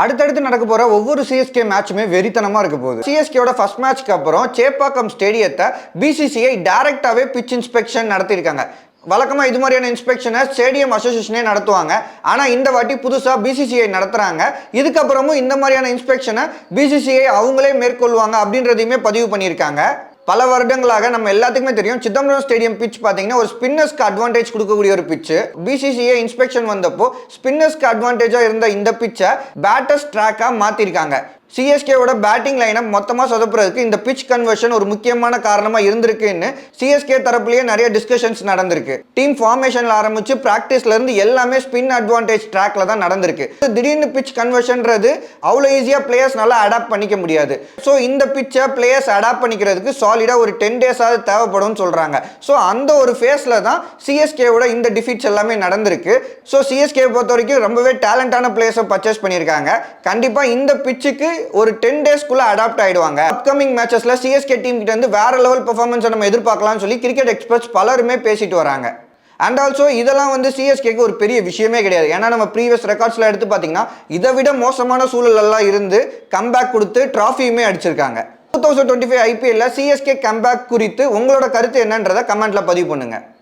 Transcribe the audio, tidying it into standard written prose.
அடுத்தடுத்து நடக்க போற ஒவ்வொரு சிஎஸ்கே மேட்சுமே வெறித்தனமா இருக்க போகுது. சிஎஸ்கேவோட ஃபர்ஸ்ட் மேட்ச்க்கு அப்புறம் சேப்பாக்கம் ஸ்டேடியத்தை பிசிசிஐ டைரக்டாவே பிட்ச் இன்ஸ்பெக்ஷன் நடத்தியிருக்காங்க. வழக்கமாக இது மாதிரியான இன்ஸ்பெக்ஷனை ஸ்டேடியம் அசோசியேஷனே நடத்துவாங்க. ஆனால் இந்த வாட்டி புதுசாக பிசிசிஐ நடத்துகிறாங்க. இதுக்கப்புறமும் இந்த மாதிரியான இன்ஸ்பெக்ஷனை பிசிசிஐ அவங்களே மேற்கொள்வாங்க அப்படின்றதையுமே பதிவு பண்ணியிருக்காங்க. பல வருடங்களாக நம்ம எல்லாத்துக்குமே தெரியும், சிதம்பரம் ஸ்டேடியம் பிட்ச் பார்த்தீங்கன்னா ஒரு ஸ்பின்னர்ஸ்க்கு அட்வான்டேஜ் கொடுக்கக்கூடிய ஒரு பிட்ச். பிசிசிஐ இன்ஸ்பெக்ஷன் வந்தப்போ ஸ்பின்னர்ஸ்க்கு அட்வான்டேஜாக இருந்த இந்த பிட்சை பேட்டர்ஸ் ட்ராக்காக மாற்றிருக்காங்க. சிஎஸ்கேவோட பேட்டிங் லைனப் மொத்தமாக சொதப்புறதுக்கு இந்த பிட்ச் கன்வர்ஷன் ஒரு முக்கியமான காரணமாக இருந்திருக்குன்னு சிஎஸ்கே தரப்புலேயே நிறைய டிஸ்கஷன்ஸ் நடந்திருக்கு. டீம் ஃபார்மேஷனில் ஆரம்பிச்சு ப்ராக்டிஸ்ல இருந்து எல்லாமே ஸ்பின் அட்வான்டேஜ் ட்ராக்ல தான் நடந்திருக்கு. திடீர்னு பிட்ச் கன்வர்ஷன்றது அவ்வளோ ஈஸியாக பிளேயர்ஸ் நல்லா அடாப்ட் பண்ணிக்க முடியாது. ஸோ இந்த பிட்சை பிளேயர்ஸ் அடாப்ட் பண்ணிக்கிறதுக்கு சாலிடாக ஒரு 10 டேஸாவது தேவைப்படும் சொல்கிறாங்க. ஸோ அந்த ஒரு ஃபேஸில் தான் சிஎஸ்கேவோட இந்த டிஃபீட்ஸ் எல்லாமே நடந்திருக்கு. ஸோ சிஎஸ்கே பொறுத்த வரைக்கும் ரொம்பவே டேலண்டான பிளேயர்ஸை பர்ச்சேஸ் பண்ணியிருக்காங்க. கண்டிப்பாக இந்த பிட்சுக்கு ஒரு 10 டேஸ்க்குள்ள அடாப்ட் ஆயிடுவாங்க. அப்கமிங் மேட்சஸ்ல சிஎஸ்கே டீம் கிட்ட இருந்து வேற லெவல் பெர்ஃபார்மன்ஸ் நம்ம எதிர்பார்க்கலாம்னு சொல்லி கிரிக்கெட் எக்ஸ்பர்ட்ஸ் பலருமே பேசிட்டு வராங்க. அண்ட் ஆல்சோ இதெல்லாம் சிஎஸ்கேக்கு ஒரு பெரிய விஷயமே கிடையாது. ஏன்னா நம்ம ப்ரீவியஸ் ரெக்கார்ட்ஸ்ல எடுத்து பார்த்தீங்கன்னா இதை விட மோசமான சூழல் எல்லாம் இருந்து கம்பேக் கொடுத்து டிராஃபியுமே அடிச்சிருக்காங்க. 2025 ஐபிஎல்ல சிஎஸ்கே கம்பேக் குறித்து உங்களோட கருத்து என்னன்றதை கமெண்ட்ல பதிவு பண்ணுங்க.